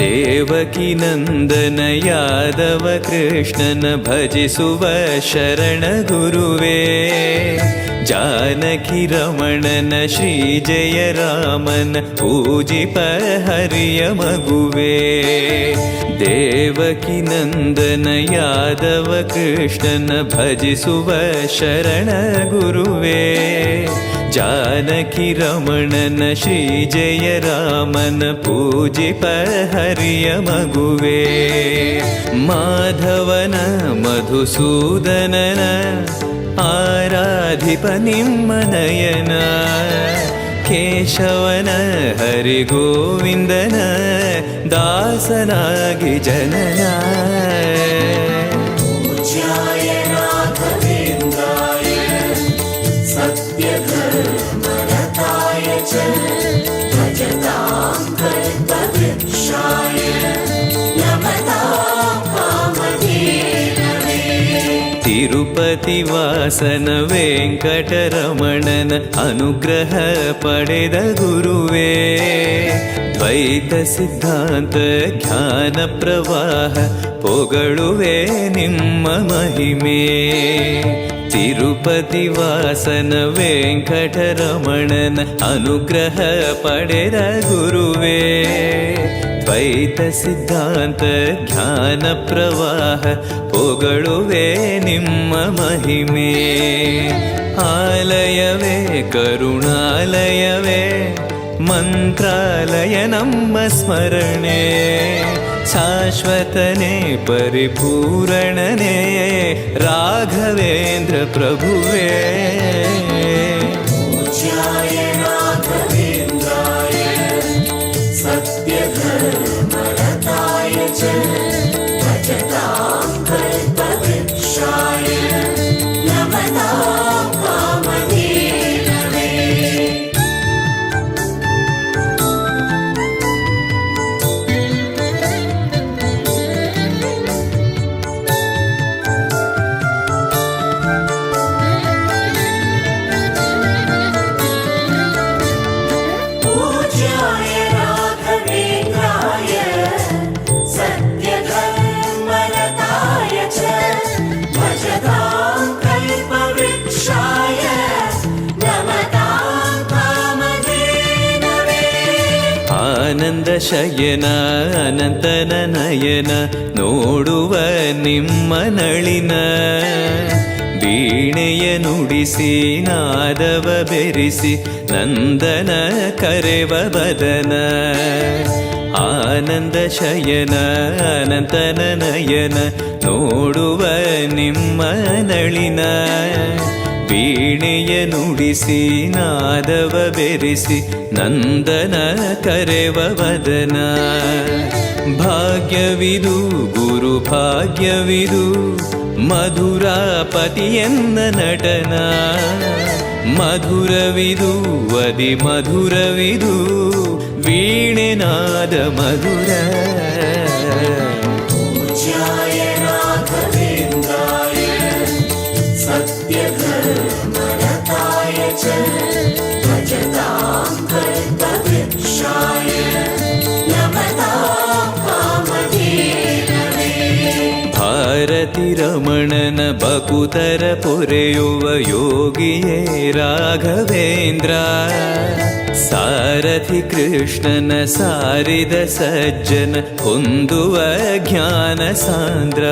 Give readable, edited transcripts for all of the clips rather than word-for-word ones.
ದೇವಕಿ ನಂದನ ಯಾದವ ಕೃಷ್ಣನ ಭಜಿಸುವ ಶರಣ ಗುರುವೇ. ಜಾನಕಿ ರಮಣನ ಶ್ರೀ ಜಯ ರಾಮನ ಪೂಜಿಪ ಹರಿಯ ಮಗುವೇ. ದೇವಕಿ ನಂದನ ಯಾದವ ಕೃಷ್ಣನ ಭಜಿಸುವ ಶರಣ ಗುರುವೇ. ಜಾನಕಿ ರಮಣನ ಶ್ರೀ ಜಯ ರಾಮನ ಪೂಜಿಪ ಹರಿಯ ಮಗುವೇ. ಮಾಧವನ ಮಧುಸೂದನನ ಆರಾಧಿಪ ನಿಮ್ಮ ನಯನ. ಕೇಶವನ ಹರಿಗೋವಿಂದನ ದಾಸನಾಗಿ ಜನನ. ತಿರುಪತಿ ವಾಸನ ವೆಂಕಟರಮಣನ ಅನುಗ್ರಹ ಪಡೆದ ಗುರುವೇ. ದ್ವೈತ ಸಿದ್ಧಾಂತ ಜ್ಞಾನ ಪ್ರವಾಹ ಪೊಗಳುವೆ ನಿಮ್ಮ ಮಹಿಮೆ. ತಿರುಪತಿ ವಾಸನ ವೆಂಕಟರಮಣನ ಅನುಗ್ರಹ ಪಡೆದ ಗುರುವೇ. ದ್ವೈತ ಸಿದ್ಧಾಂತ ಜ್ಞಾನ ಪ್ರವಾಹ ಪೊಗಳುವೆ ನಿಮ್ಮ ಮಹಿಮೆ. ಆಲಯವೇ ಕರುಣಾಲಯವೇ ಮಂತ್ರಾಲಯ ನಮ್ಮ ಸ್ಮರಣೆ. ಶಾಶ್ವತನೇ ಪರಿಪೂರಣನೇ ರಾಘವೇಂದ್ರ ಪ್ರಭುವೇ. ಆನಂದ ಶಯನ ಅನಂತನ ನಯನ ನೋಡುವ ನಿಮ್ಮ ನಳಿನ. ವೀಣೆಯ ನುಡಿಸಿ ನಾದವ ಬೆರೆಸಿ ನಂದನ ಕರೆವ ಬದನ. ಆನಂದ ಶಯನ ಅನಂತನ ನಯನ ನೋಡುವ ನಿಮ್ಮ ನಳಿನ. ವೀಣೆಯ ನುಡಿಸಿ ನಾದವ ಬೆರೆಸಿ ನಂದನ ಕರೆವ ವದನ. ಭಾಗ್ಯವಿದು ಗುರು ಭಾಗ್ಯವಿದು ಮಧುರಾಪತಿಯನ್ನ ನಟನ. ಮಧುರವಿದು ಅದಿ ಮಧುರವಿದು ವೀಣೆನಾದ ಮಧುರ. ಭಾರತಿ ರಮಣನ ಬಕುತರ ಪೊರೆಯುವ ಯೋಗಿಯೇ ರಾಘವೇಂದ್ರ. ಸಾರಥಿ ಕೃಷ್ಣನ ಸಾರಿದ ಸಜ್ಜನ ಹೊಂದುವ ಜ್ಞಾನ ಸಾಂದ್ರ.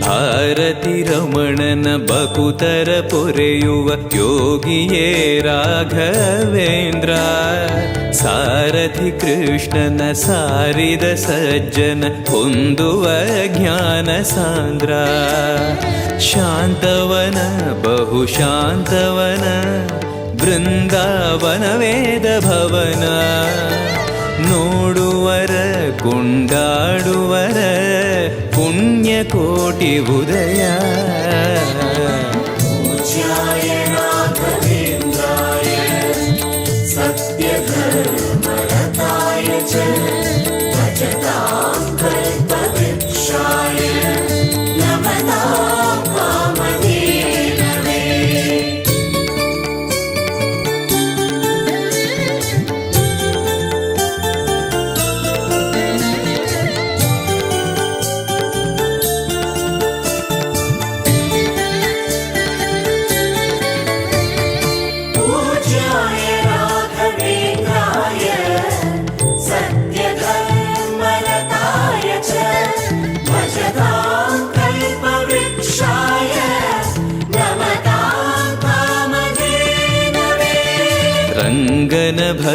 ಭಾರತಿ ರಮಣನ ಬಕುತರ ಪೊರೆಯುವ ಯೋಗಿಯೇ ರಾಘವೇಂದ್ರ. ಸಾರಥಿ ಕೃಷ್ಣನ ಸಾರಿದ ಸಜ್ಜನ ಹೊಂದುವ ಜ್ಞಾನ ಸಾಂದ್ರ. ಶಾಂತವನ ಬಹು ಶಾಂತವನ ಬೃಂದಾವನ ವೇದ ಭವನ. ನೋಡುವರ ಕೊಂಡಾಡುವರ ಪುಣ್ಯ ಕೋಟಿ ಉದಯ.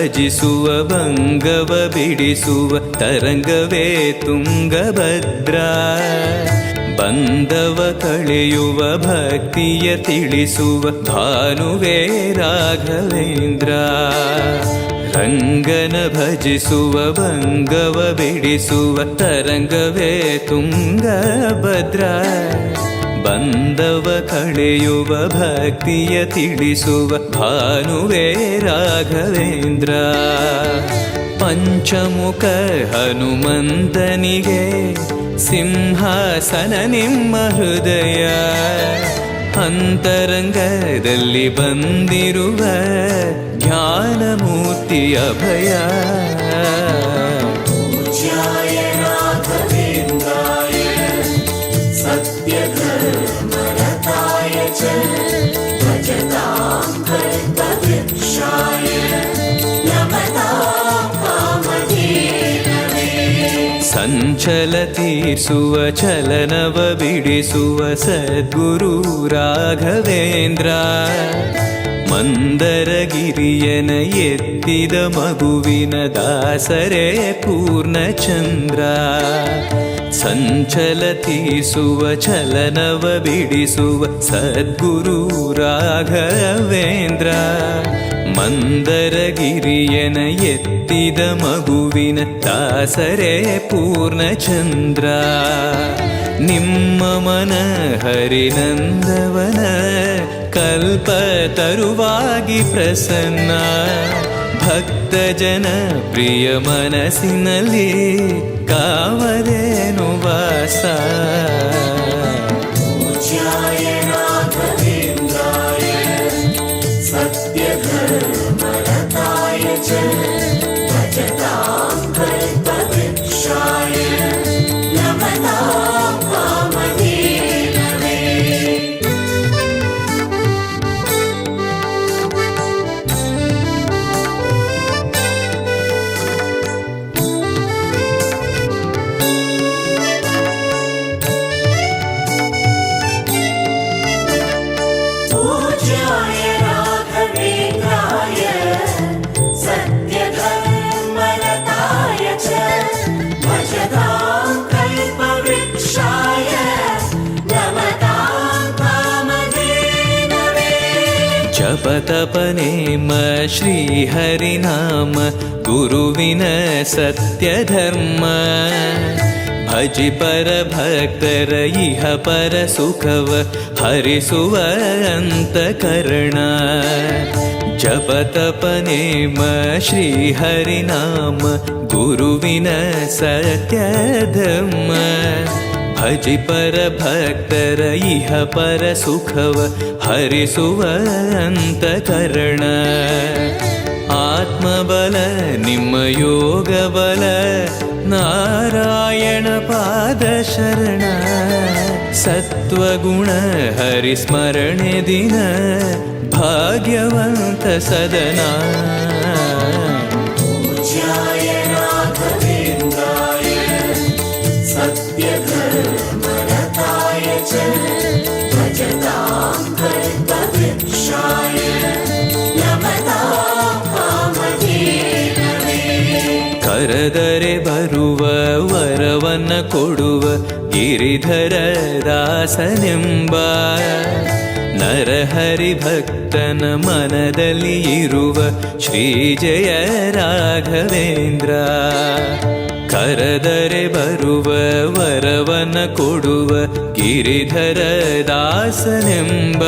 ಭಜಿಸುವ ಭಂಗವ ಬಿಡಿಸುವ ತರಂಗವೇ ತುಂಗಭದ್ರಾ. ಬಂಧವ ಕಳೆಯುವ ಭಕ್ತಿಯ ತಿಳಿಸುವ ಭಾನುವೇ ರಾಘವೇಂದ್ರ. ರಂಗನ ಭಜಿಸುವ ಭಂಗವ ಬಿಡಿಸುವ ತರಂಗವೇ ತುಂಗಭದ್ರಾ. ಬಂಧವ ಕಳೆಯುವ ಭಕ್ತಿಯ ತಿಳಿಸುವ ಭಾನುವೇ ರಾಘವೇಂದ್ರ. ಪಂಚಮುಖ ಹನುಮಂತನಿಗೆ ಸಿಂಹಾಸನ ನಿಮ್ಮ ಹೃದಯ. ಅಂತರಂಗದಲ್ಲಿ ಬಂದಿರುವ ಜ್ಞಾನಮೂರ್ತಿ ಅಭಯ. ಪೂಜ್ಯಾಯ ರಾಘವೇಂದ್ರಾಯ ಸತ್ಯಧರ್ಮರತಾಯ ಚ ಭಜತಾಂ ಕಲ್ಪವೃಕ್ಷಾಯ ನಮತಾಂ ಕಾಮಧೇನವೇ. ಸಂಚಲ ತೀರಿಸುವ ಚಲನವ ಬಿಡಿಸುವ ಸದ್ಗುರು ರಾಘವೇಂದ್ರ. ಮಂದರಗಿರಿಯನ ಎತ್ತಿದ ಮಗುವಿನ ದಾಸರೇ ಪೂರ್ಣಚಂದ್ರ. ಸಂಚಲ ತೀರಿಸುವ ಚಲನವ ಬಿಡಿಸುವ ಸದ್ಗುರು ರಾಘವೇಂದ್ರ. ಮಂದರಗಿರಿಯನ ಎತ್ತಿದ ಮಗುವಿನ ದಾಸರೇ ಪೂರ್ಣಚಂದ್ರ. ನಿಮ್ಮ ಮನ ಹರಿನಂದವನ ಕಲ್ಪ ತರುವಾಗಿ ಪ್ರಸನ್ನ. ಭಕ್ತ ಜನ ಪ್ರಿಯ ಮನಸ್ಸಿನಲ್ಲಿ ಕಾವಲೇನು ವಾಸ. ಪೂಜ್ಯಾಯ ರಾಘವೇಂದ್ರಾಯ ಸತ್ಯಧರ್ಮರತಾಯ ಚ ಭಜತಾಂ ಕಲ್ಪವೃಕ್ಷಾಯ ನಮತಾಂ ಕಾಮಧೇನವೇ. ಪೂಜ್ಯಾಯ ರಾಘವೇಂದ್ರಾಯ ಸತ್ಯಧರ್ಮರತಾಯ ಚ ಭಜತಾಂ ಕಲ್ಪವೃಕ್ಷಾಯ ನಮತಾಂ ಕಾಮಧೇನವೇ. ಜಪತಪನೇಮ ಶ್ರೀಹರಿನಾಮ ಗುರುವಿನ ಸತ್ಯಧರ್ಮ. ಭಜಿ ಪರ ಭಕ್ತರ ಇಹ ಪರ ಸುಖವ ಹರಿಸುವ ಅಂತಕರಣ. ಜಪತಪನೇಮ ಶ್ರೀಹರಿನಾಮ ಗುರುವಿನ ಸತ್ಯಧರ್ಮ. ಭಜಿ ಪರ ಭಕ್ತರ ಇಹ ಪರ ಸುಖವ ಹರಿಸುವ ಅಂತಕರಣ. ಆತ್ಮಬಲ ನಿಮ್ಮ ಯೋಗ ಬಲ ನಾರಾಯಣ ಪಾದ ಶರಣ. ಸತ್ವಗುಣ ಹರಿಸ್ಮರಣೆ ದಿನ ಭಾಗ್ಯವಂತ ಸದನ. ಪೂಜ್ಯಾಯ ರಾಘವೇಂದ್ರಾಯ ಸತ್ಯಧರ್ಮರತಾಯ ಚ ಭಜತಾಂ ಕಲ್ಪವೃಕ್ಷಾಯ ನಮತಾಂ ಕಾಮಧೇನವೇ. ಕರೆದರೆ ಬರುವ ವರವನ್ನ ಕೊಡುವ ಗಿರಿಧರ ದಾಸನೆಂಬ. ನರಹರಿ ಭಕ್ತನ ಮನದಲ್ಲಿ ಇರುವ ಶ್ರೀ ಜಯ ರಾಘವೇಂದ್ರ. ಕರೆದರೆ ಬರುವ ವರವನ್ನ ಕೊಡುವ ಗಿರಿಧರ ದಾಸನೆಂಬ.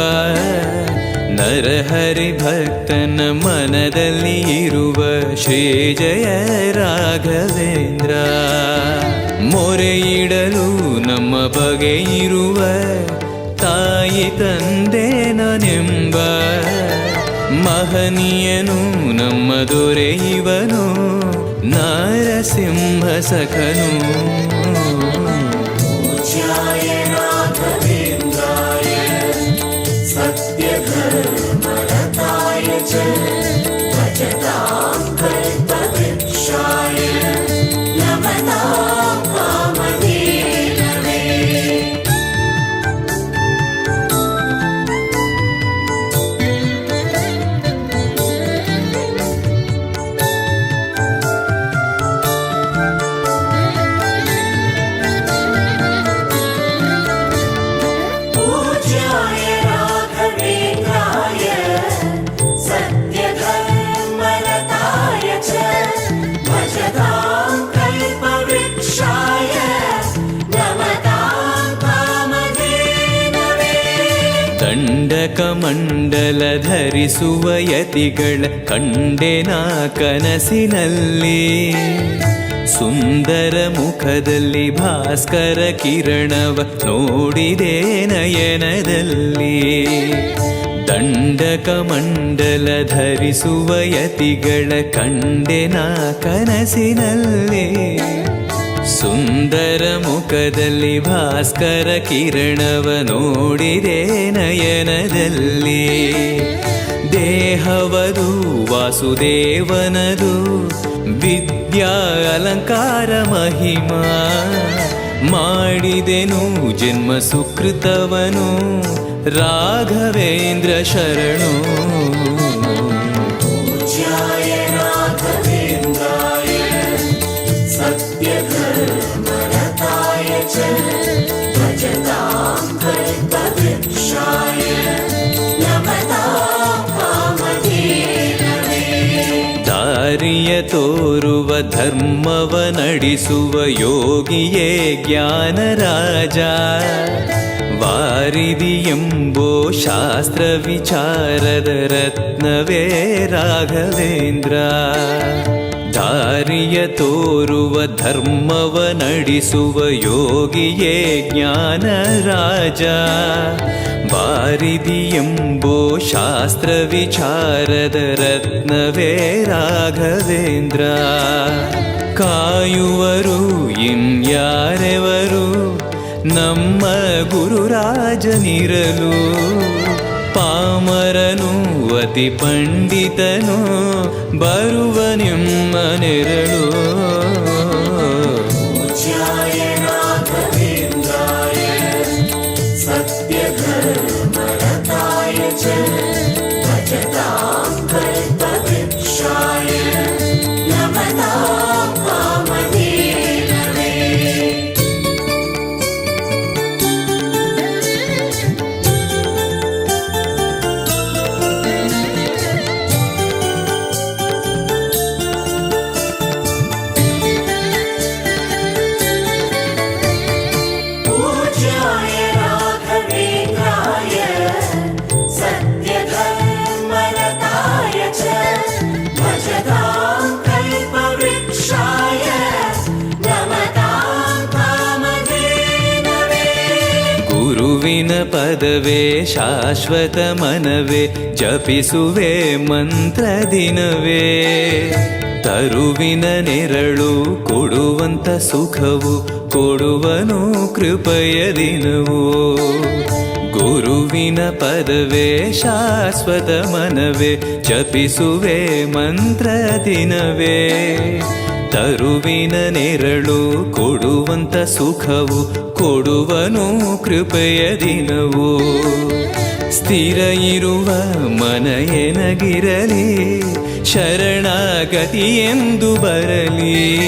ನರಹರಿ ಭಕ್ತನ ಮನದಲ್ಲಿ ಇರುವ ಶ್ರೀ ಜಯ ರಾಘವೇಂದ್ರ. ಮೊರೆಯಿಡಲು ನಮ್ಮ ಬಗೆ ಇರುವ ತಾಯಿ ತಂದೆ ನಾನೆಂಬ. ಮಹನೀಯನು ನಮ್ಮ ದೊರೆ ಇವನು ನಾರಸಿಂಹ ಸಖನು. ಪೂಜ್ಯಾಯ ರಾಘವೇಂದ್ರಾಯ ಸತ್ಯಧರ್ಮರತಾಯ ಚ ಭಜತಾಂ ಕಲ್ಪವೃಕ್ಷಾಯ ನಮತಾಂ ಕಾಮಧೇನವೇ. ಕಮಂಡಲ ಧರಿಸುವ ಯತಿಗಳ ಕಂಡೆನ ಕನಸಿನಲ್ಲಿ. ಸುಂದರ ಮುಖದಲ್ಲಿ ಭಾಸ್ಕರ ಕಿರಣವ ನೋಡಿದೆ ನಯನದಲ್ಲಿ. ದಂಡಕಮಂಡಲ ಧರಿಸುವ ಯತಿಗಳ ಕಂಡೆನ ಕನಸಿನಲ್ಲಿ. ಸುಂದರ ಮುಖದಲ್ಲಿ ಭಾಸ್ಕರ ಕಿರಣವ ನೋಡಿದೆ ನಯನದಲ್ಲಿ. ದೇಹವದು ವಾಸುದೇವನದು ವಿದ್ಯಾ ಅಲಂಕಾರ ಮಹಿಮಾ. ಮಾಡಿದೆನು ಜನ್ಮ ಸುಕೃತವನು ರಾಘವೇಂದ್ರ ಶರಣು. पूज्याय राघवेन्द्राय सत्यधर्मरताय च भजतां कल्पवृक्षाय नमतां कामधेनवे. ದಾರಿಯ ತೋರುವ ಧರ್ಮವ ನಡೆಸುವ ಯೋಗಿಯೇ ಜ್ಞಾನರಾಜ. ವಾರಿದಿ ಎಂಬೋ ಶಾಸ್ತ್ರ ವಿಚಾರದ ರತ್ನವೇ ರಾಘವೇಂದ್ರ. ದಾರಿಯ ತೋರುವ ಧರ್ಮವ ನಡೆಸುವ ಯೋಗಿಯೇ ಜ್ಞಾನರಾಜ. ವಾರಿದಿ ಎಂಬೋ ಶಾಸ್ತ್ರ ವಿಚಾರದ ರತ್ನವೇ ರಾಘವೇಂದ್ರ. ಕಾಯುವರು ಇನ್ಯಾರೆವರು ನಮ್ಮ ಗುರುರಾಜನಿರಲು. ಪಾಮರನು ಅತಿ ಪಂಡಿತನು ಬರುವ ನಿಮ್ಮ ನೆರಳು. पूज्याय राघवेन्द्राय सत्यधर्मरताय च भजतां कल्पवृक्षाय नमतां कामधेनवे. पूज्याय राघवेन्द्राय सत्यधर्मरताय च भजतां कल्पवृक्षाय नमतां कामधेनवे. ಗುರುವಿನ ಪದವೇ ಶಾಶ್ವತ ಮನವೇ ಜಪಿಸುವೆ ಮಂತ್ರ ದಿನವೇ. ತರುವಿನ ನೆರಳು ಕೊಡುವಂತ ಸುಖವು ಕೊಡುವನು ಕೃಪೆಯ ದಿನವೋ. ಗುರುವಿನ ಪದವೇ ಶಾಶ್ವತ ಮನವೇ ಜಪಿಸುವೆ ಮಂತ್ರ ದಿನವೇ. ತರುವಿನ ನೆರಳು ಕೊಡುವಂತ ಸುಖವು ಕೊಡುವನು ಕೃಪೆಯ ದಿನವೋ. ಸ್ಥಿರ ಇರುವ ಮನ ಎನಗಿರಲಿ ಶರಣಾಗತಿ ಎಂದು ಬರಲಿ.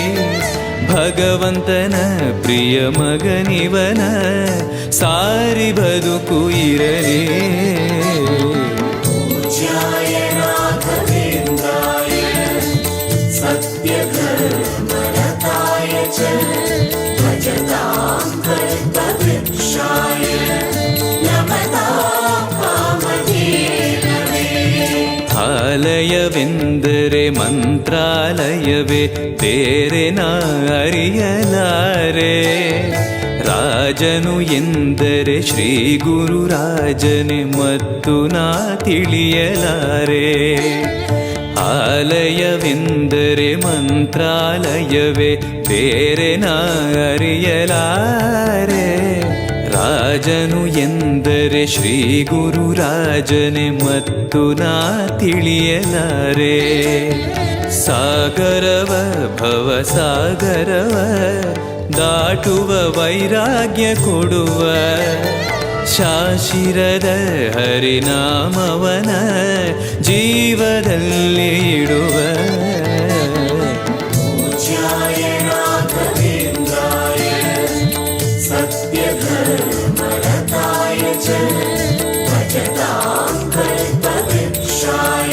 ಭಗವಂತನ ಪ್ರಿಯ ಮಗನಿವನ ಸಾರಿ ಬದುಕು ಇರಲಿ. पूज्याय राघवेन्द्राय सत्यधर्मरताय च भजतां कल्पवृक्षाय नमतां कामधेनवे. ಆಲಯವೆಂದರೆ ಮಂತ್ರಾಲಯವೇ ಬೇರೆ ನಾ ಅರಿಯಲಾರೆ. ರಾಜನು ಎಂದರೆ ಶ್ರೀ ಗುರುರಾಜನೇ ಮತ್ತು ನಾ ತಿಳಿಯಲಾರೆ. ಆಲಯವೆಂದರೆ ಮಂತ್ರಾಲಯವೇ ಬೇರೆ ನಾ ಅರಿಯಲಾರೆ. ರಾಜನು ಎಂದರೆ ಶ್ರೀ ಗುರುರಾಜನೇ ಮತ್ತು ನಾ ತಿಳಿಯಲಾರೆ. ಸಾಗರವ ಭವ ಸಾಗರವ ದಾಟುವ ವೈರಾಗ್ಯ ಕೊಡುವ ಶಾಶಿರದ ಹರಿನಾಮವನ ಜೀವದಲ್ಲಿ ಇಡುವ. पूज्याय राघवेन्द्राय सत्यधर्मरताय च भजतां कल्पवृक्षाय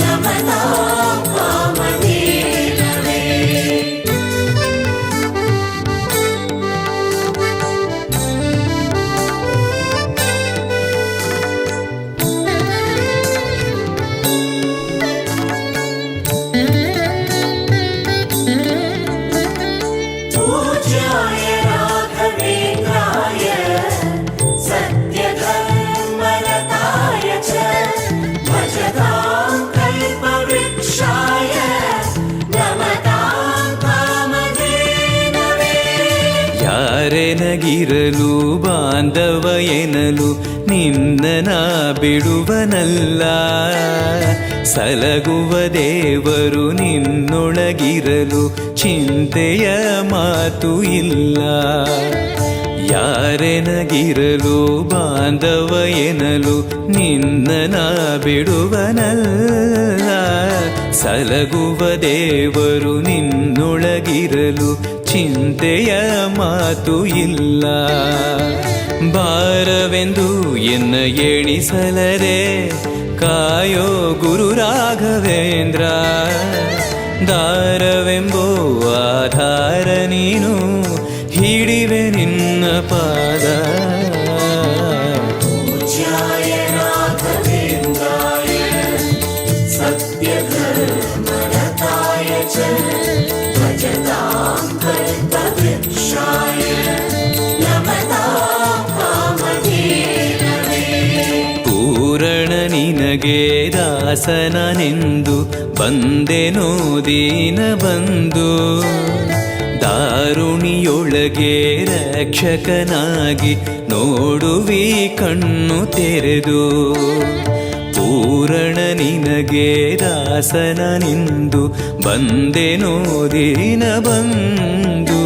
नमतां कामधेनवे. ಯಾರೆನಗಿರಲು ಬಾಂಧವ ಎನಲು ನಿನ್ನ ಬಿಡುವನಲ್ಲ. ಸಲಗುವ ದೇವರು ನಿನ್ನೊಳಗಿರಲು ಚಿಂತೆಯ ಮಾತು ಇಲ್ಲ. ಯಾರೆನಗಿರಲು ಬಾಂಧವ ಎನಲು ನಿನ್ನ ಬಿಡುವನಲ್ಲ. ಸಲಗುವ ದೇವರು ನಿನ್ನೊಳಗಿರಲು ಚಿಂತೆಯ ಮಾತು ಇಲ್ಲ. ಭಾರವೆಂದು ಎನ್ನ ಎಣಿಸಲರೆ ಕಾಯೋ ಗುರು ರಾಘವೇಂದ್ರ. ದಾರವೆಂಬೋ ಆಧಾರ ನೀನು ಹಿಡಿವೆ ನಿನ್ನ ಪಾದ. पूज्याय राघवेन्द्राय सत्यधर्मरताय च भजतां कल्पवृक्षाय नमतां कामधेनवे. ಪೂರಣ ನಿನಗೆ ದಾಸನನೆಂದು ಬಂದೆನೋ ದೀನ ಬಂದು. ದಾರುಣಿಯೊಳಗೆ ರಕ್ಷಕನಾಗಿ ನೋಡುವಿ ಕಣ್ಣು ತೆರೆದು. ಪೂರಣ ನಿನಗೆ ದಾಸನನೆಂದು ಬಂದೆನೋ ದೀನ ಬಂದು.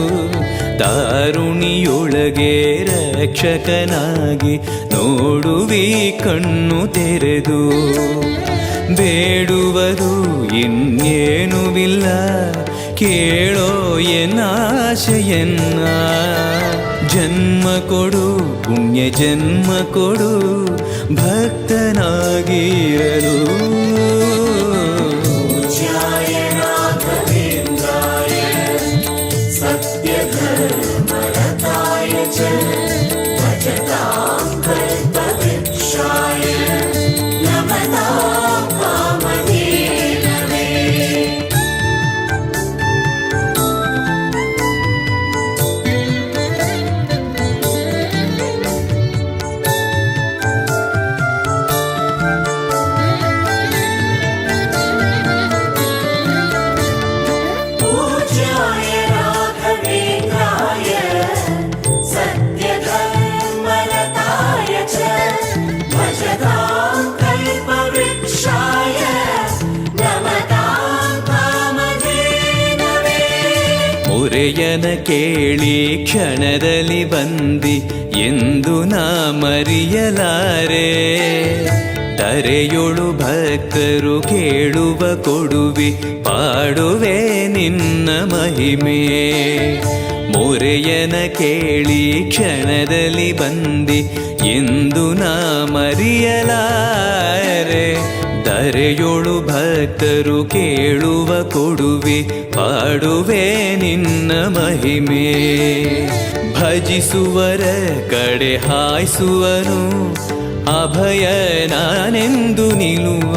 ದಾರುಣಿಯೊಳಗೆ ರಕ್ಷಕನಾಗಿ ನೋಡುವಿ ಕಣ್ಣು ತೆರೆದು. ಬೇಡುವುದು ಇನ್ನೇನುವಿಲ್ಲ ಕೇಳೋ ಎನ್ನಾಶೆಯನ್ನ. ಜನ್ಮ ಕೊಡು ಪುಣ್ಯ ಜನ್ಮ ಕೊಡು ಭಕ್ತನಾಗಿರಲು. पूज्याय राघवेन्द्राय सत्यधर्मरताय च भजतां कल्पवृक्षाय नमतां कामधेनवे. पूज्याय राघवेन्द्राय सत्यधर्मरताय च भजतां कल्पवृक्षाय नमतां कामधेनवे. ಮೊರೆಯನ ಕೇಳಿ ಕ್ಷಣದಲ್ಲಿ ಬಂದಿ ಎಂದು ನಾ ಮರೆಯಲಾರೆ. ತರೆಯೊಳು ಭಕ್ತರು ಕೇಳುವ ಕೊಡುವಿ ಪಾಡುವೆ ನಿನ್ನ ಮಹಿಮೆ. ಮೊರೆಯನ ಕೇಳಿ ಕ್ಷಣದಲ್ಲಿ ಬಂದಿ ಎಂದು ನಾ ಮರೆಯಲಾರೆ. ಧರೆಯೊಳು ಭಕ್ತರು ಕೇಳುವ ಕೊಡುವೆ ಪಾಡುವೆ ನಿನ್ನ ಮಹಿಮೆ. ಭಜಿಸುವರ ಕಡೆ ಹಾಯಿಸುವನು ಅಭಯ ನಾನೆಂದು ನಿಲ್ಲುವ.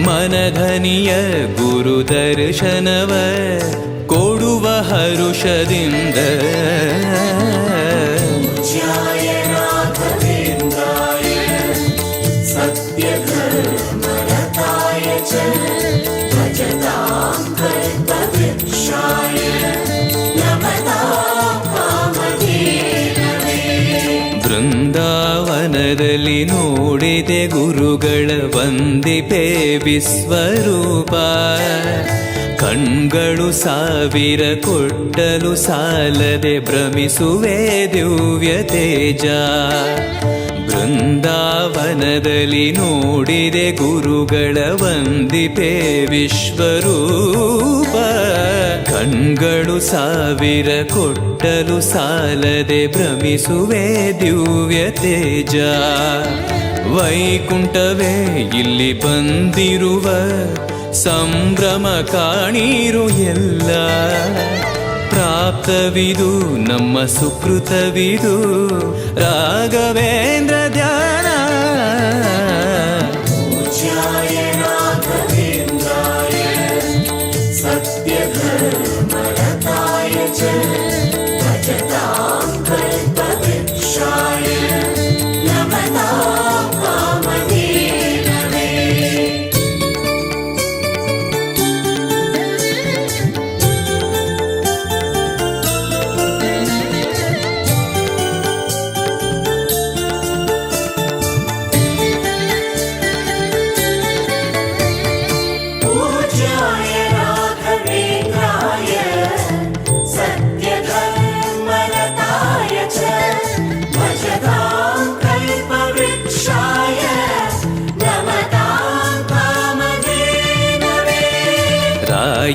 ಮನಧನಿಯ ಗುರು ದರ್ಶನವ ಕೊಡುವ ಹರುಷದಿಂದ. पूज्याय राघवेन्द्राय सत्यधर्मरताय च भजतां कल्पवृक्षाय नमतां कामधेनवे. ಬೃಂದಾವನದಲ್ಲಿ ನೋಡಿದೆ ಗುರುಗಳ ವಂದಿಪೆ ವಿಶ್ವರೂಪ. ಕಣ್ಗಳು ಸಾವಿರ ಕೊಟ್ಟಲು ಸಾಲದೆ ಭ್ರಮಿಸುವೆ ದಿವ್ಯ ತೇಜ. ಬೃಂದಾವನದಲ್ಲಿ ನೋಡಿದೆ ಗುರುಗಳ ವಂದಿಪೆ ವಿಶ್ವರೂಪ. ಕಣ್ಗಳು ಸಾವಿರ ಕೊಟ್ಟಲು ಸಾಲದೆ ಭ್ರಮಿಸುವೆ ದಿವ್ಯ ತೇಜ. ವೈಕುಂಠವೇ ಇಲ್ಲಿ ಬಂದಿರುವ ಸಂಭ್ರಮ ಕಾಣಿರು ಎಲ್ಲ. ಪ್ರಾಪ್ತವಿದು ನಮ್ಮ ಸುಕೃತವಿದು ರಾಘವೇಂದ್ರ ಧ್ಯಾನ. पूज्याय राघवेन्द्राय सत्यधर्मरताय च भजतां कल्पवृक्षाय नमतां कामधेनवे.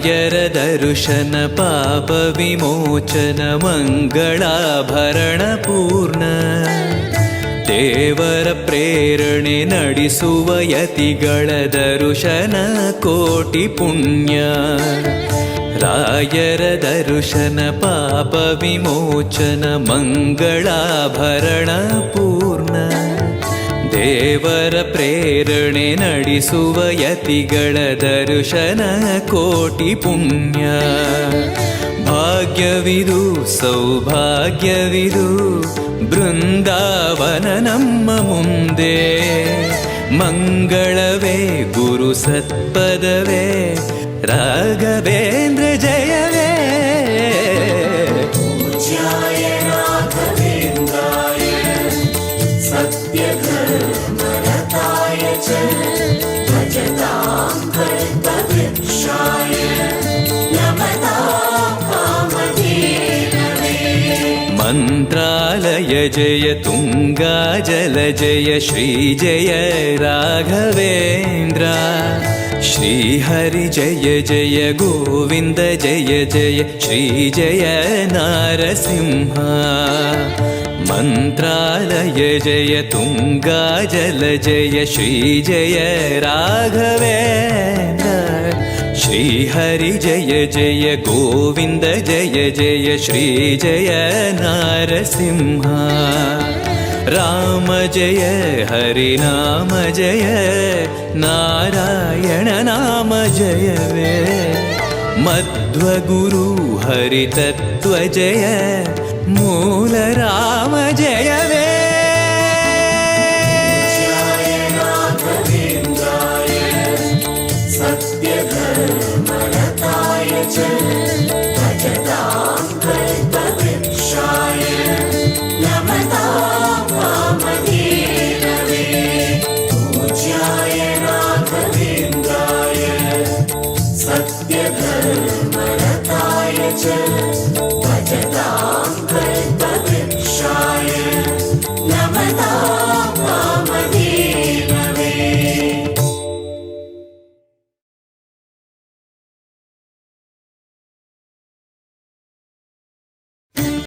ರಾಯರ ದರ್ಶನ ಪಾಪ ವಿಮೋಚನ ಮಂಗಳಾಭರಣ ಪೂರ್ಣ ದೇವರ ಪ್ರೇರಣೆ ನಡೆಸುವ ಯತಿಗಳ ದರ್ಶನ ಕೋಟಿ ಪುಣ್ಯ ರಾಯರ ದರ್ಶನ ಪಾಪ ವಿಮೋಚನ ಮಂಗಳಾಭರಣ ಪೂರ್ಣ ದೇವರ ಪ್ರೇರಣೆ ನಡೆಸುವ ಯತಿಗಳ ದರ್ಶನ ಕೋಟಿ ಪುಣ್ಯ ಭಾಗ್ಯವಿದು ಸೌಭಾಗ್ಯವಿದು ಬೃಂದಾವನ ನಮ್ಮ ಮುಂದೆ ಮಂಗಳವೇ ಗುರು ಸತ್ಪದವೇ ರಾಘವೇಂದ್ರ ಜಯವೇ पूज्याय राघवेन्द्राय सत्यधर्मरताय च भजतां कल्पवृक्षाय नमतां कामधेनवे ಮಂತ್ರಾಲಯ ಜಯ ತುಂಗಾ ಜಲ ಜಯ ಶ್ರೀ ಜಯ ರಾಘವೇಂದ್ರ ಶ್ರೀಹರಿ ಜಯ ಜಯ ಗೋವಿಂದ ಜಯ ಜಯ ಶ್ರೀ ಜಯ ನಾರಸಿಂಹ ಮಂತ್ರಾಲಯ ಜಯ ತುಂಗಾ ಜಲ ಜಯ ಶ್ರೀ ಜಯ ರಾಘವೇಂದ್ರ ಶ್ರೀಹರಿ ಜಯ ಜಯ ಗೋವಿಂದ ಜಯ ಜಯ ಶ್ರೀ ಜಯ ನಾರಸಿಂಹ ರಾಮ ಜಯ ಹರಿ ನಾಮ ಜಯ ನಾರಾಯಣ ನಾಮ ಜಯವೇ ಮಧ್ವಗುರು ಹರಿ ತತ್ವ ಜಯ ಮೂಲ ರಾಮ ಜಯವೇ पूज्याय राघवेन्द्राय सत्यधर्मरताय च भजतां कल्पवृक्षाय नमतां कामधेनवे पूज्याय राघवेन्द्राय सत्यधर्मरताय च भजतां कल्पवृक्षाय नमतां